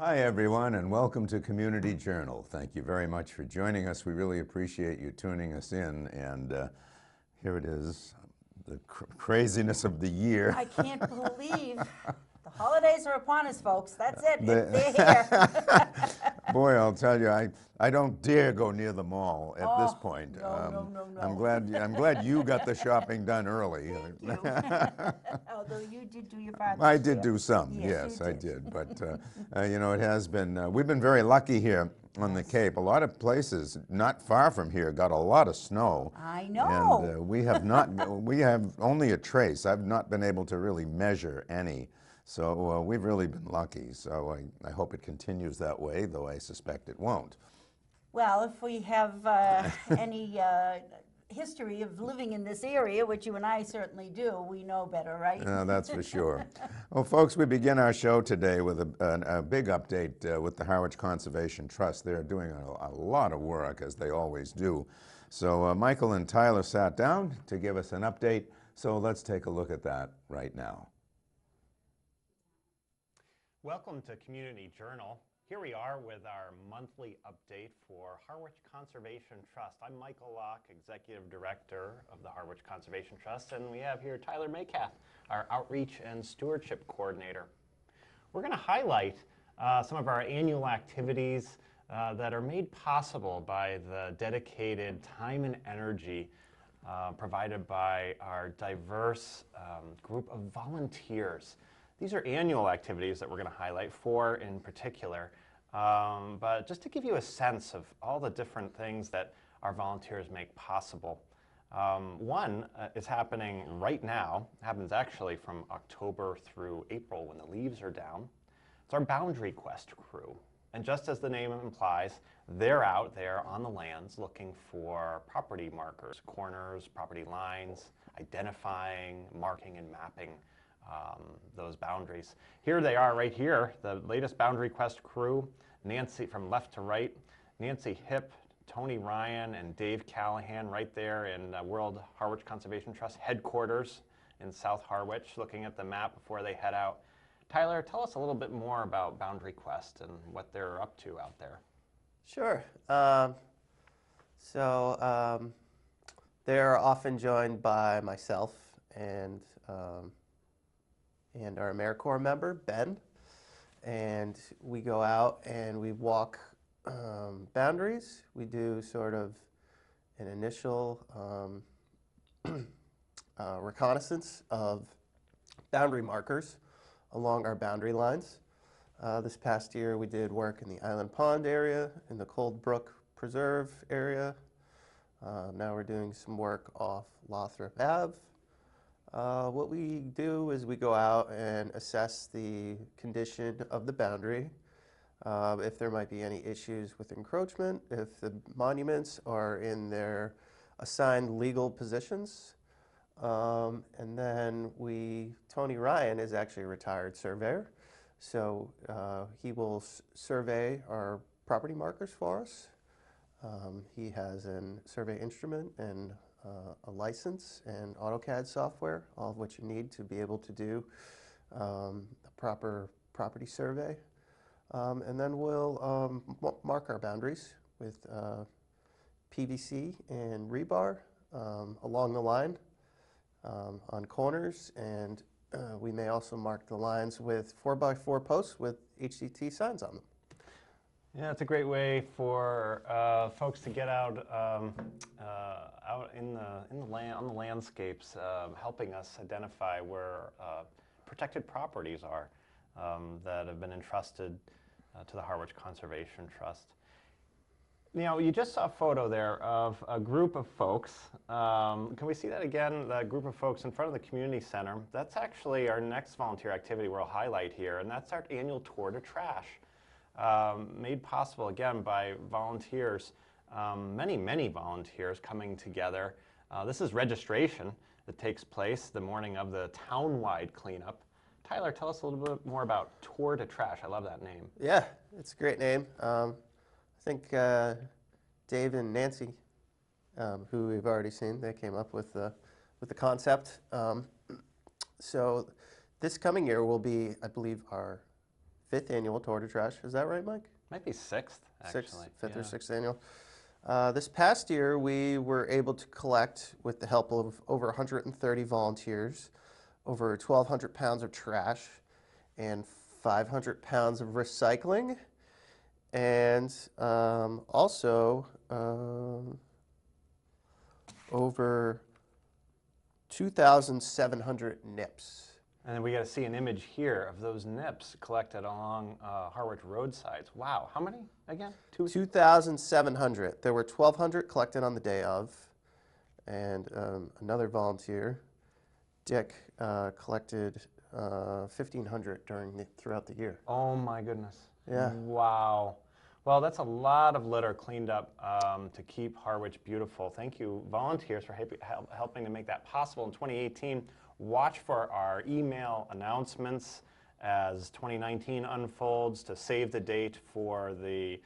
Hi everyone, and welcome to Community Journal. Thank you very much for joining us. We really appreciate you tuning us in, and here it is, the craziness of the year. I can't believe the holidays are upon us, folks. That's it. They're here. Boy, I'll tell you, I don't dare go near the mall at this Oh, point. no. I'm glad you got the shopping done early. Thank you. Although you did do your part I this did year. do some, yes, I did. But, you know, it has been, we've been very lucky here on the Cape. A lot of places not far from here got a lot of snow. I know. And we have only a trace. I've not been able to really measure any. So we've really been lucky. So I hope it continues that way, though I suspect it won't. Well, if we have any history of living in this area, which you and I certainly do, we know better, right? That's for sure. Well, folks, we begin our show today with a big update with the Harwich Conservation Trust. They're doing a lot of work, as they always do. So Michael and Tyler sat down to give us an update. So let's take a look at that right now. Welcome to Community Journal. Here we are with our monthly update for Harwich Conservation Trust. I'm Michael Locke, Executive Director of the Harwich Conservation Trust, and we have here Tyler Maycath, our Outreach and Stewardship Coordinator. We're going to highlight some of our annual activities that are made possible by the dedicated time and energy provided by our diverse group of volunteers. These are annual activities that we're going to highlight, 4 in particular, but just to give you a sense of all the different things that our volunteers make possible. One is happening right now, happens actually from October through April when the leaves are down. It's our Boundary Quest crew. And just as the name implies, they're out there on the lands looking for property markers, corners, property lines, identifying, marking, and mapping those boundaries. Here they are right here, the latest Boundary Quest crew, Nancy from left to right, Nancy Hipp, Tony Ryan, and Dave Callahan right there in World Harwich Conservation Trust headquarters in South Harwich, looking at the map before they head out. Tyler, tell us a little bit more about Boundary Quest and what they're up to out there. Sure. They're often joined by myself and our AmeriCorps member, Ben, and we go out and we walk boundaries. We do sort of an initial reconnaissance of boundary markers along our boundary lines. This past year we did work in the Island Pond area, in the Cold Brook Preserve area. Now we're doing some work off Lothrop Ave. What we do is we go out and assess the condition of the boundary, if there might be any issues with encroachment, if the monuments are in their assigned legal positions. And then Tony Ryan is actually a retired surveyor, so he will survey our property markers for us. He has a survey instrument and a license and AutoCAD software, all of which you need to be able to do a proper property survey. And then we'll mark our boundaries with PVC and rebar along the line on corners, and we may also mark the lines with 4x4 posts with HDT signs on them. Yeah, it's a great way for folks to get out on the landscapes, helping us identify where protected properties are that have been entrusted to the Harwich Conservation Trust. You know, you just saw a photo there of a group of folks. Can we see that again? The group of folks in front of the community center. That's actually our next volunteer activity we'll highlight here, and that's our annual Tour to Trash. Made possible again by volunteers, many volunteers coming together. This is registration that takes place the morning of the town-wide cleanup. Tyler, tell us a little bit more about Tour to Trash. I love that name. Yeah, it's a great name. I think Dave and Nancy, who we've already seen, they came up with the concept. So this coming year will be, I believe, our 5th annual Tour de Trash. Is that right, Mike? Might be sixth, actually. Fifth or Yeah. sixth annual. This past year, we were able to collect, with the help of over 130 volunteers, over 1,200 pounds of trash and 500 pounds of recycling, and also over 2,700 nips. And then we got to see an image here of those nips collected along Harwich roadsides. Wow, how many again? 2,700. There were 1,200 collected on the day of, and another volunteer, Dick, collected 1,500 throughout the year. Oh my goodness. Yeah. Wow. Well, that's a lot of litter cleaned up to keep Harwich beautiful. Thank you, volunteers, for helping to make that possible in 2018. Watch for our email announcements as 2019 unfolds to save the date for the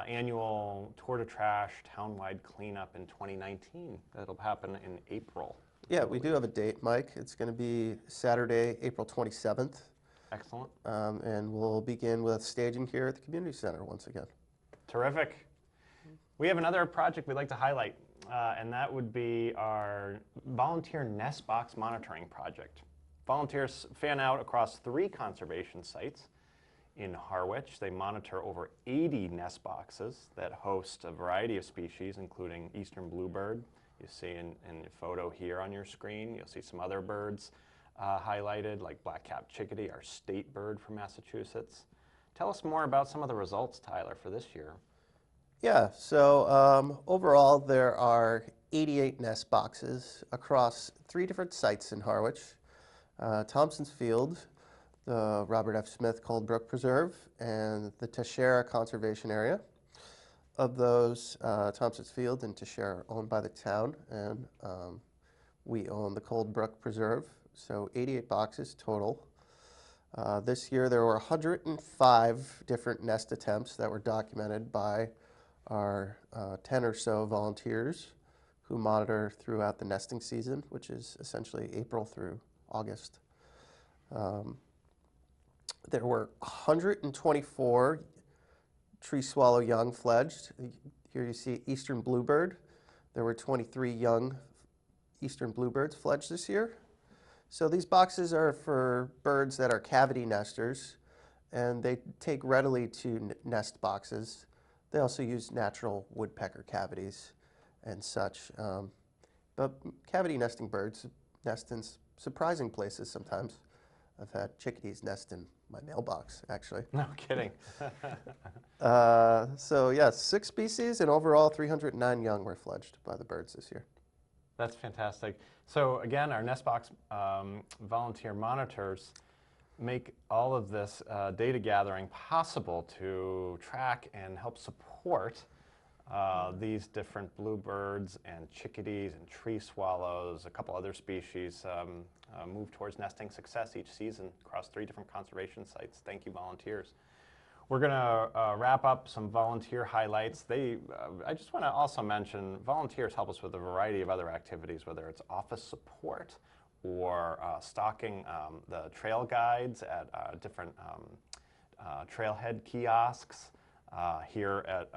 annual Tour de Trash townwide cleanup in 2019. That'll happen in April. Yeah, we do have a date, Mike. It's going to be Saturday, April 27th. Excellent. And we'll begin with staging here at the community center once again. Terrific. We have another project we'd like to highlight, and that would be our volunteer nest box monitoring project. Volunteers fan out across 3 conservation sites in Harwich. They monitor over 80 nest boxes that host a variety of species, including eastern bluebird. You see in the photo here on your screen, you'll see some other birds highlighted, like black-capped chickadee, our state bird from Massachusetts. Tell us more about some of the results, Tyler, for this year. Yeah, so overall there are 88 nest boxes across 3 different sites in Harwich. Thompson's Field, the Robert F. Smith Cold Brook Preserve, and the Tashera Conservation Area. Of those, Thompson's Field and Tashera are owned by the town, and we own the Cold Brook Preserve, so 88 boxes total. This year there were 105 different nest attempts that were documented by our 10 or so volunteers who monitor throughout the nesting season, which is essentially April through August. There were 124 tree swallow young fledged. Here you see eastern bluebird. There were 23 young eastern bluebirds fledged this year. So these boxes are for birds that are cavity nesters, and they take readily to nest boxes. They also use natural woodpecker cavities and such. But cavity nesting birds nest in surprising places sometimes. I've had chickadees nest in my mailbox, actually. No kidding. So yeah, 6 species, and overall 309 young were fledged by the birds this year. That's fantastic. So again, our Nestbox volunteer monitors make all of this data gathering possible to track and help support these different bluebirds and chickadees and tree swallows, a couple other species move towards nesting success each season across 3 different conservation sites. Thank you, volunteers. We're going to wrap up some volunteer highlights. I just want to also mention volunteers help us with a variety of other activities, whether it's office support or stocking the trail guides at different trailhead kiosks here at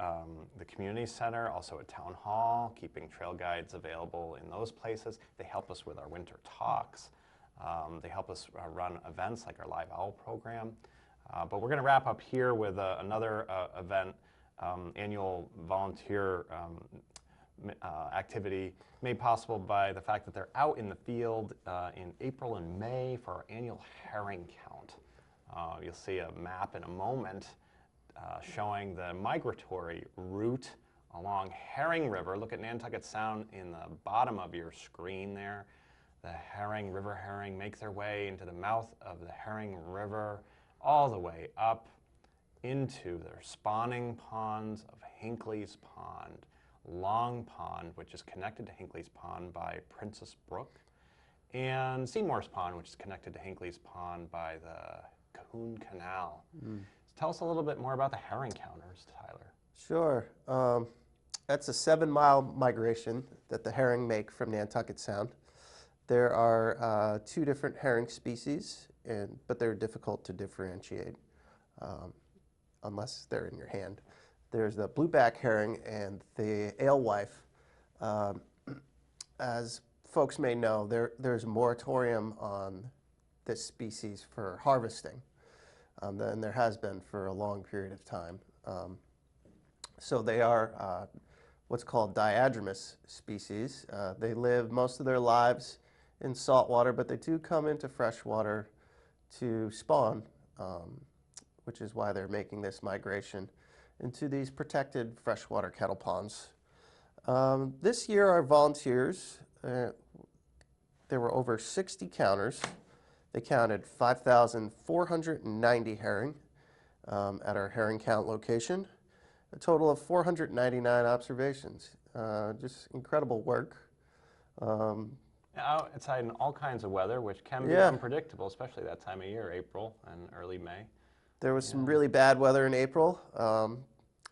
the community center, also at Town Hall, keeping trail guides available in those places. They help us with our winter talks. They help us run events like our Live Owl program. But we're going to wrap up here with another event, annual volunteer activity made possible by the fact that they're out in the field in April and May for our annual herring count. You'll see a map in a moment showing the migratory route along Herring River. Look at Nantucket Sound in the bottom of your screen there. The river herring make their way into the mouth of the Herring River, all the way up into their spawning ponds of Hinckley's Pond, Long Pond, which is connected to Hinckley's Pond by Princess Brook, and Seymour's Pond, which is connected to Hinckley's Pond by the Cahoon Canal. Tell us a little bit more about the herring counters, Tyler. Sure. That's a 7-mile migration that the herring make from Nantucket Sound. There are 2 different herring species, but they're difficult to differentiate. unless they're in your hand. There's the blueback herring and the alewife. As folks may know, there's a moratorium on this species for harvesting, and there has been for a long period of time. So they are what's called diadromous species. They live most of their lives in saltwater, but they do come into freshwater to spawn, which is why they're making this migration into these protected freshwater kettle ponds. This year, our volunteers, there were over 60 counters. They counted 5,490 herring at our herring count location, a total of 499 observations. Just incredible work. Outside in all kinds of weather, which can be Yeah. unpredictable, especially that time of year, April and early May. There was some really bad weather in April.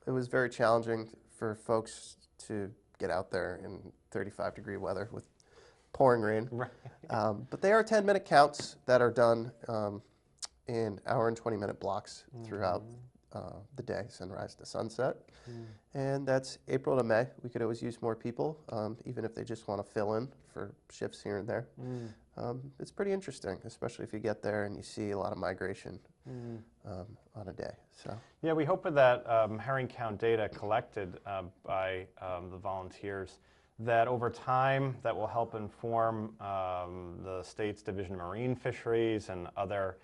It was very challenging for folks to get out there in 35-degree weather with pouring rain. Right. But they are 10-minute counts that are done in hour and 20-minute blocks throughout the day, sunrise to sunset. And that's April to May. We could always use more people, even if they just want to fill in for shifts here and there. It's pretty interesting, especially if you get there and you see a lot of migration on a day. So Yeah, we hope with that herring count data collected by the volunteers that over time that will help inform the state's Division of Marine Fisheries and other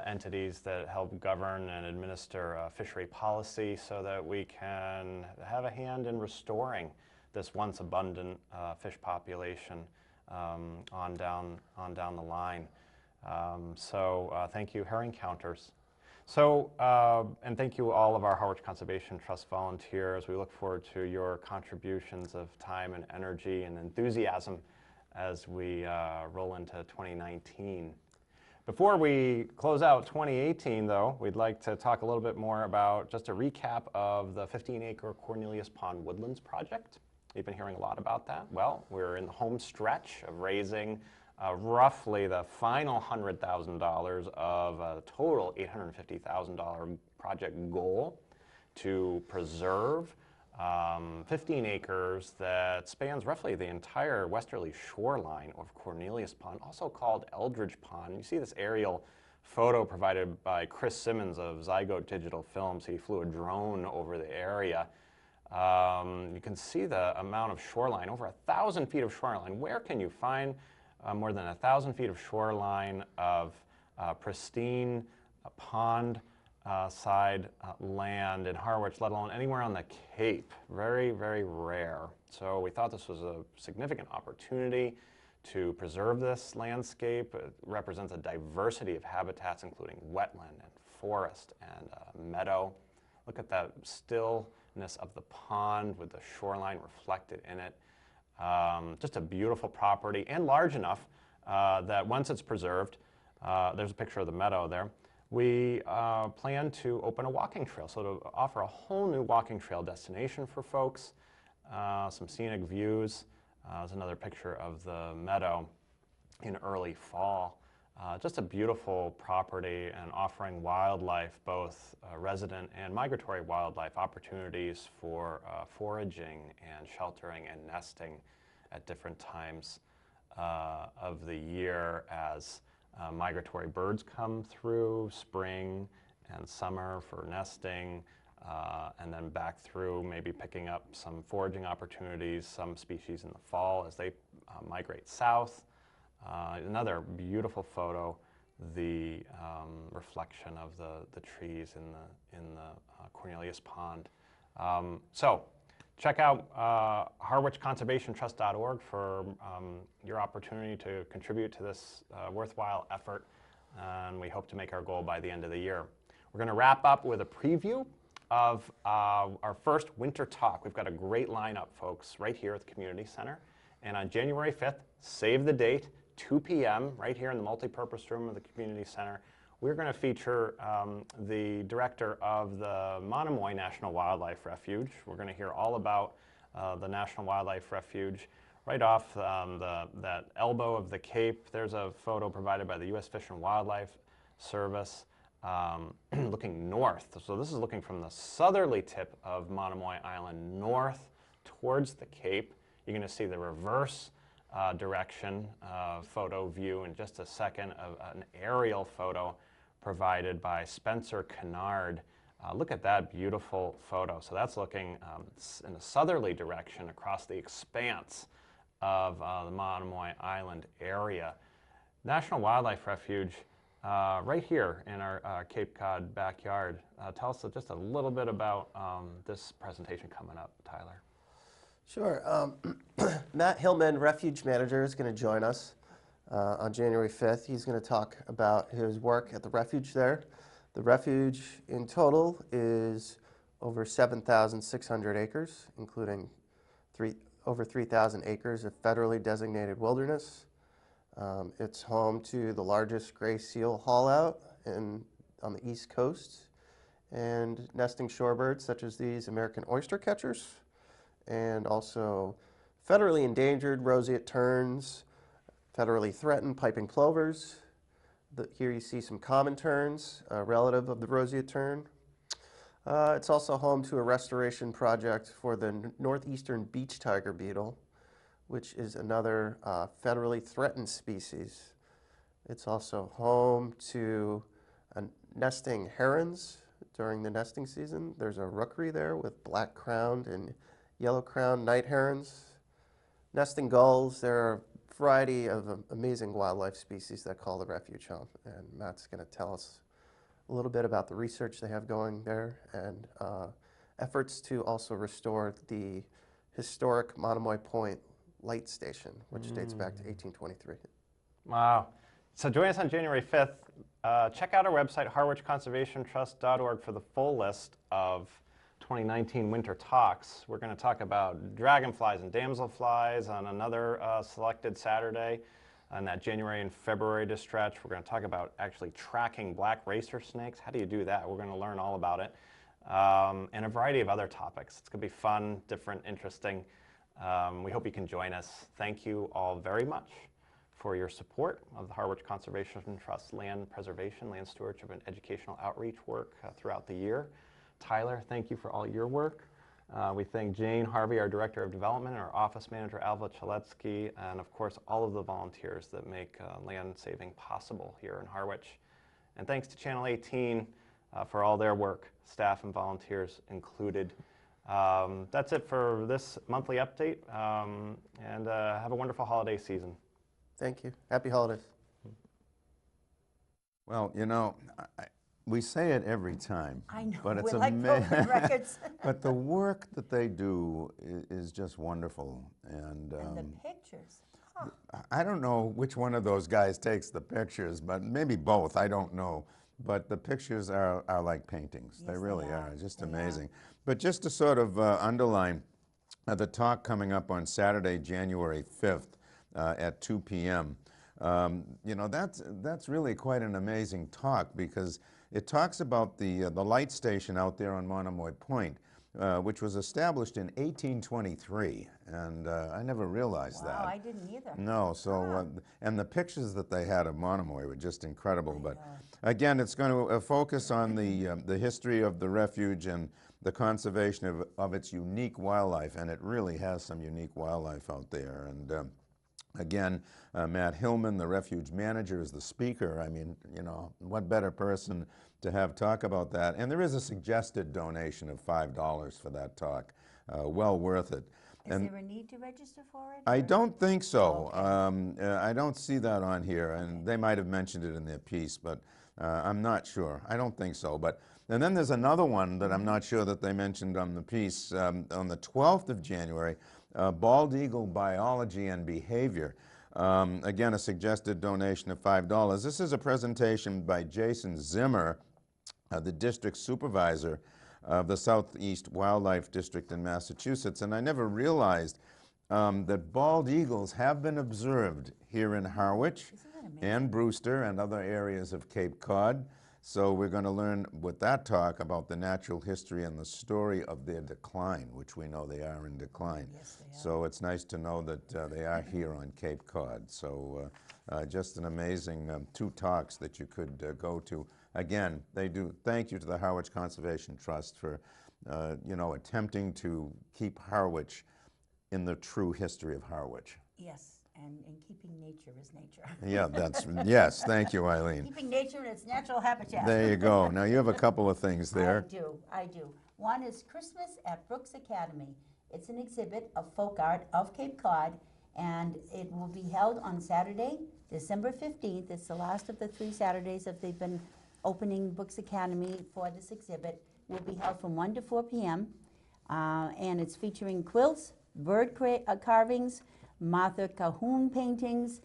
entities that help govern and administer fishery policy so that we can have a hand in restoring this once abundant fish population on down the line. Thank you, herring counters. So, and thank you all of our Harwich Conservation Trust volunteers. We look forward to your contributions of time and energy and enthusiasm as we roll into 2019. Before we close out 2018, though, we'd like to talk a little bit more about just a recap of the 15-acre Cornelius Pond Woodlands project. You've been hearing a lot about that. Well, we're in the home stretch of raising roughly the final $100,000 of a total $850,000 project goal to preserve 15 acres that spans roughly the entire westerly shoreline of Cornelius Pond, also called Eldridge Pond. You see this aerial photo provided by Chris Simmons of Zygote Digital Films. He flew a drone over the area. You can see the amount of shoreline, over 1,000 feet of shoreline. Where can you find more than 1,000 feet of shoreline of pristine pond side land in Harwich, let alone anywhere on the Cape? Very, very rare. So we thought this was a significant opportunity to preserve this landscape. It represents a diversity of habitats, including wetland and forest and meadow. Look at that stillness of the pond with the shoreline reflected in it. Just a beautiful property and large enough that once it's preserved, there's a picture of the meadow there, we plan to open a walking trail, so to offer a whole new walking trail destination for folks, some scenic views. There's another picture of the meadow in early fall. Just a beautiful property and offering wildlife, both resident and migratory wildlife, opportunities for foraging and sheltering and nesting at different times of the year as migratory birds come through, spring and summer for nesting, and then back through maybe picking up some foraging opportunities, some species in the fall as they migrate south. Another beautiful photo, the reflection of the trees in the Cornelius Pond. So check out harwichconservationtrust.org for your opportunity to contribute to this worthwhile effort, and we hope to make our goal by the end of the year. We're going to wrap up with a preview of our first winter talk. We've got a great lineup, folks, right here at the Community Center. And on January 5th, save the date, 2 p.m., right here in the multipurpose room of the Community Center, we're going to feature the director of the Monomoy National Wildlife Refuge. We're going to hear all about the National Wildlife Refuge right off that elbow of the Cape. There's a photo provided by the U.S. Fish and Wildlife Service. looking north. So this is looking from the southerly tip of Monomoy Island north towards the Cape. You're going to see the reverse direction photo view in just a second of an aerial photo provided by Spencer Kennard. Look at that beautiful photo. So that's looking in the southerly direction across the expanse of the Monomoy Island area. National Wildlife Refuge right here in our Cape Cod backyard. Tell us just a little bit about this presentation coming up, Tyler. Sure. Matt Hillman, Refuge Manager, is going to join us on January 5th. He's going to talk about his work at the refuge there. The refuge in total is over 7,600 acres, including over 3,000 acres of federally designated wilderness. It's home to the largest gray seal haulout on the East Coast, and nesting shorebirds such as these American oyster catchers, and also federally endangered roseate terns, federally threatened piping plovers. Here you see some common terns, a relative of the roseate tern. It's also home to a restoration project for the northeastern beach tiger beetle, which is another federally threatened species. It's also home to nesting herons during the nesting season. There's a rookery there with black-crowned and yellow-crowned night herons. Nesting gulls. There are a variety of amazing wildlife species that call the refuge home. And Matt's going to tell us a little bit about the research they have going there and efforts to also restore the historic Monomoy Point light station, which dates back to 1823. Wow. So join us on January 5th. Check out our website, harwichconservationtrust.org, for the full list of 2019 winter talks. We're going to talk about dragonflies and damselflies on another selected Saturday on that January and February to stretch. We're going to talk about actually tracking black racer snakes. How do you do that? We're going to learn all about it. And a variety of other topics. It's going to be fun, different, interesting. We hope you can join us. Thank you all very much for your support of the Harwich Conservation Trust land preservation, land stewardship, and educational outreach work throughout the year. Tyler, thank you for all your work. We thank Jane Harvey, our Director of Development, and our Office Manager, Alva Chaletsky, and of course, all of the volunteers that make land saving possible here in Harwich. And thanks to Channel 18 for all their work, staff and volunteers included. That's it for this monthly update, and have a wonderful holiday season. Thank you. Happy holidays. Well, you know, we say it every time. I know, but it's we're like broken records. But the work that they do is just wonderful. And the pictures. Huh. I don't know which one of those guys takes the pictures, but maybe both, I don't know. But the pictures are like paintings. Yes, they really they are, just They amazing. But just to sort of underline the talk coming up on Saturday, January 5th at 2 p.m., you know, that's really quite an amazing talk, because it talks about the light station out there on Monomoy Point, which was established in 1823, and I never realized that. Wow, I didn't either. No, so, and the pictures that they had of Monomoy were just incredible. But again, it's going to focus on the history of the refuge and the conservation of its unique wildlife, and it really has some unique wildlife out there. And again, Matt Hillman, the refuge manager, is the speaker. I mean, you know, what better person to have talk about that? And there is a suggested donation of $5 for that talk. Well worth it. Is there a need to register for it? I or- don't think so. Okay. I don't see that on here, and they might have mentioned it in their piece, but I'm not sure. I don't think so. And then there's another one that I'm not sure that they mentioned on the piece. On the 12th of January, bald eagle biology and behavior. Again, a suggested donation of $5. This is a presentation by Jason Zimmer, the district supervisor of the Southeast Wildlife District in Massachusetts. And I never realized that bald eagles have been observed here in Harwich and Brewster and other areas of Cape Cod. So we're going to learn with that talk about the natural history and the story of their decline, which we know they are in decline. Yes, they are. So it's nice to know that they are here on Cape Cod. So Just an amazing 2 talks that you could go to. Again, they do thank you to the Harwich Conservation Trust for, you know, attempting to keep Harwich in the true history of Harwich. Yes, and keeping nature is nature. Yeah, that's, yes, thank you, Eileen. Keeping nature in its natural habitat. There you go. Now you have a couple of things there. I do. One is Christmas at Brooks Academy. It's an exhibit of folk art of Cape Cod, and it will be held on Saturday, December 15th. It's the last of the 3 Saturdays that they've been opening Brooks Academy for this exhibit. It will be held from 1 to 4 p.m., and it's featuring quilts, bird carvings, Martha Cahoon paintings,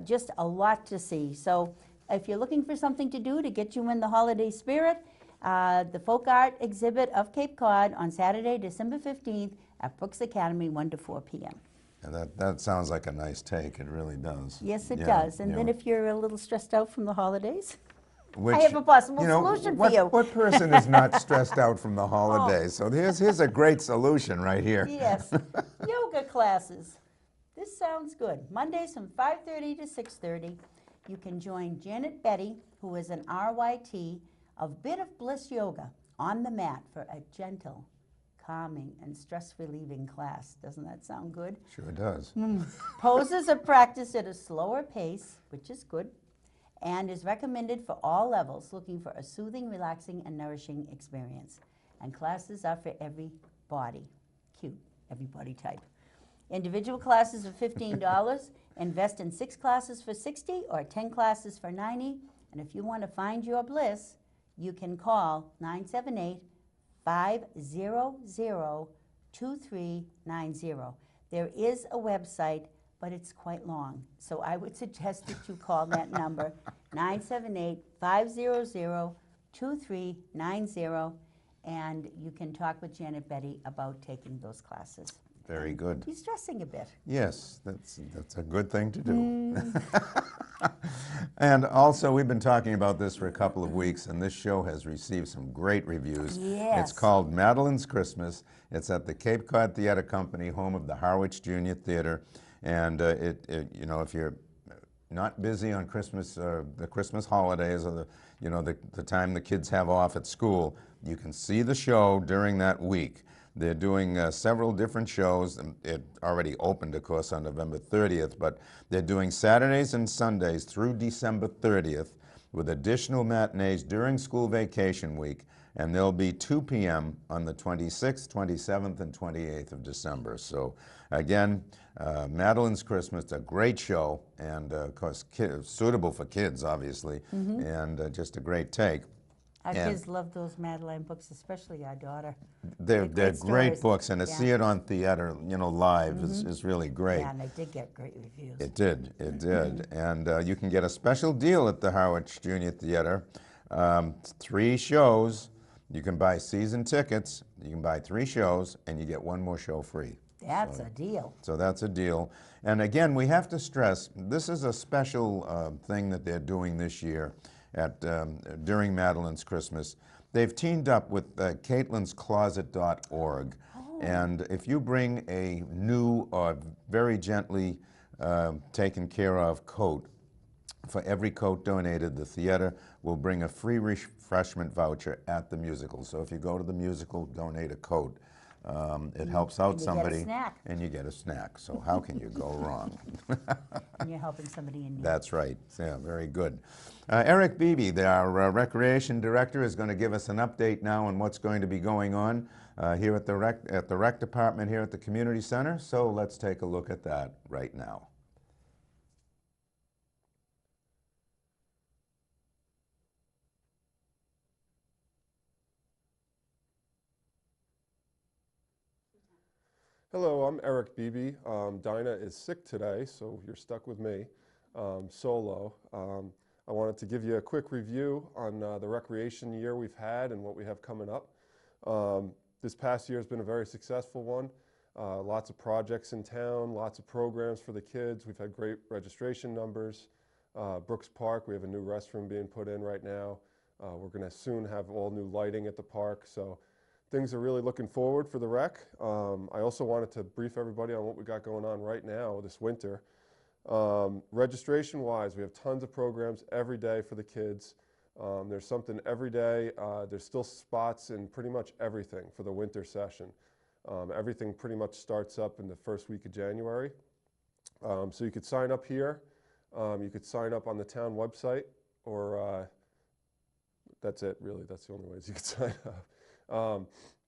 just a lot to see. So if you're looking for something to do to get you in the holiday spirit, the folk art exhibit of Cape Cod on Saturday, December 15th at Brooks Academy, 1 to 4 p.m. And that sounds like a nice take. It really does. Yes, it Yeah, does. And yeah. then if you're a little stressed out from the holidays, Which, I have a possible you know, solution for what, you. What person is not stressed out from the holidays? So here's a great solution right here. yes, yoga classes. This sounds good. Mondays from 5:30 to 6:30. You can join Janet Betty, who is an RYT of Bit of Bliss Yoga, on the mat for a gentle, calming, and stress-relieving class. Doesn't that sound good? Sure does. Poses are practiced at a slower pace, which is good, and is recommended for all levels looking for a soothing, relaxing, and nourishing experience. And classes are for every body. Cute, every body type. Individual classes are $15. Invest in 6 classes for $60 or 10 classes for $90. And if you want to find your bliss, you can call 978-500-2390. There is a website, but it's quite long. So I would suggest that you call that number, 978-500-2390, and you can talk with Janet Betty about taking those classes. Very good. De-stressing a bit. Yes, that's a good thing to do. And also, we've been talking about this for a couple of weeks, and this show has received some great reviews. Yes. It's called Madeline's Christmas. It's at the Cape Cod Theater Company, home of the Harwich Junior Theater. And you know, if you're not busy on Christmas, the Christmas holidays, or the time the kids have off at school, you can see the show during that week. They're doing several different shows. It already opened, of course, on November 30th, but they're doing Saturdays and Sundays through December 30th with additional matinees during school vacation week, and there'll be 2 p.m. on the 26th, 27th, and 28th of December. So again, Madeline's Christmas, a great show, and of course, suitable for kids, obviously, and just a great take. Our kids love those Madeline books, especially our daughter. They're great stories. books, and to see it on theater, live is really great. Yeah, and they did get great reviews. It did, it did. And you can get a special deal at the Harwich Junior Theater. 3 shows, you can buy season tickets, you can buy 3 shows, and you get 1 more show free. That's a deal. So that's a deal. And again, we have to stress, this is a special thing that they're doing this year during Madeline's Christmas. They've teamed up with Caitlin'sCloset.org. And if you bring a new or very gently taken care of coat, for every coat donated, the theater will bring a free refreshment voucher at the musical. So if you go to the musical, donate a coat. It helps out and you somebody. get a snack. And you get a snack. So how can you go wrong? And you're helping somebody in need. That's right. Yeah, very good. Eric Beebe, our Recreation Director, is going to give us an update now on what's going to be going on here at the Rec Department here at the Community Center. So let's take a look at that right now. Hello, I'm Eric Beebe. Dinah is sick today, so you're stuck with me solo. I wanted to give you a quick review on the recreation year we've had and what we have coming up. This past year has been a very successful one. Lots of projects in town, lots of programs for the kids. We've had great registration numbers. Brooks Park, we have a new restroom being put in right now. We're going to soon have all new lighting at the park. So things are really looking forward for the rec. I also wanted to brief everybody on what we got going on right now this winter. Registration-wise, we have tons of programs every day for the kids. There's something every day. There's still spots in pretty much everything for the winter session. Everything pretty much starts up in the first week of January. So you could sign up here. You could sign up on the town website, or that's it, really. That's the only ways you could sign up.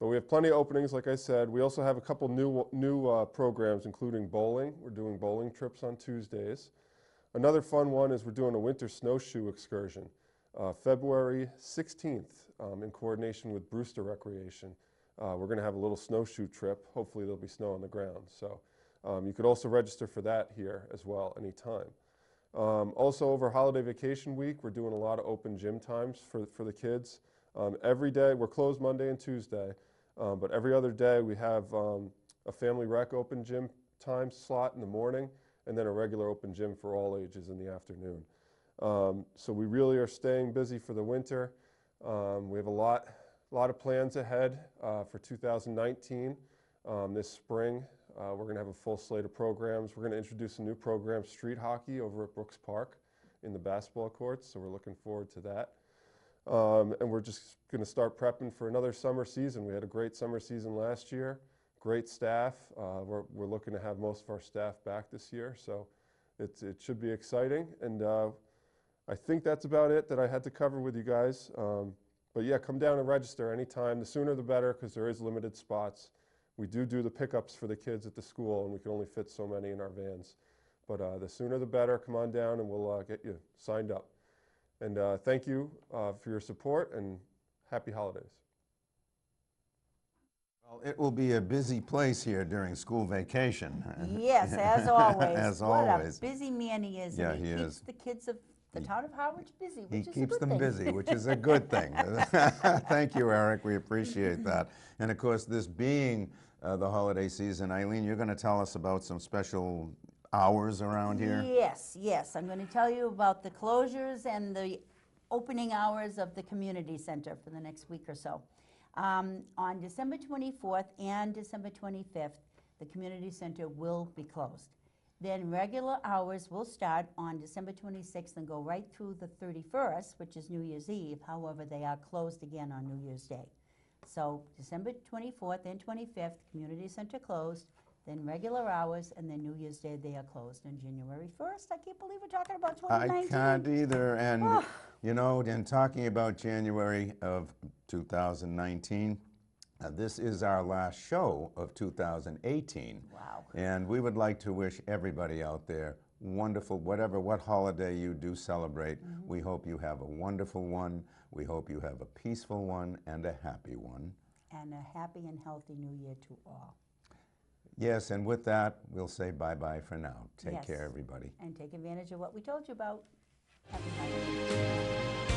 But we have plenty of openings, like I said. We also have a couple new programs, including bowling. We're doing bowling trips on Tuesdays. Another fun one is we're doing a winter snowshoe excursion, February 16th, in coordination with Brewster Recreation. We're going to have a little snowshoe trip. Hopefully there'll be snow on the ground. So you could also register for that here as well anytime. Also over holiday vacation week, we're doing a lot of open gym times for the kids. Every day, we're closed Monday and Tuesday, but every other day we have a family rec open gym time slot in the morning, and then a regular open gym for all ages in the afternoon. So we really are staying busy for the winter. We have a lot of plans ahead for 2019. This spring, we're going to have a full slate of programs. We're going to introduce a new program, street hockey, over at Brooks Park in the basketball courts, so we're looking forward to that. And we're just going to start prepping for another summer season. We had a great summer season last year, great staff. We're looking to have most of our staff back this year, so it should be exciting. And I think that's about it that I had to cover with you guys. But yeah, come down and register anytime. The sooner the better, because there is limited spots. We do the pickups for the kids at the school, and we can only fit so many in our vans. But the sooner the better. Come on down, and we'll get you signed up. And thank you for your support, and happy holidays. Well, it will be a busy place here during school vacation. Yes, as always. As What always. a busy man he is. Yeah, and he he keeps is. the kids of the town of Harwich busy, He which is a keeps good them thing. busy, which is a good thing. Thank you, Eric. We appreciate that. And of course, this being the holiday season, Eileen, you're going to tell us about some special hours around here? Yes. I'm going to tell you about the closures and the opening hours of the community center for the next week or so. On December 24th and December 25th, the community center will be closed. Then regular hours will start on December 26th and go right through the 31st, which is New Year's Eve. However, they are closed again on New Year's Day. So December 24th and 25th, community center closed, then regular hours, and then New Year's Day they are closed. And January 1st, I can't believe we're talking about 2019. I can't either. And, you know, in talking about January of 2019, this is our last show of 2018. Wow. And we would like to wish everybody out there wonderful, what holiday you do celebrate. We hope you have a wonderful one. We hope you have a peaceful one and a happy one. And a happy and healthy new year to all. Yes, and with that, we'll say bye-bye for now. Take Yes. care, everybody. And take advantage of what we told you about. Happy holidays.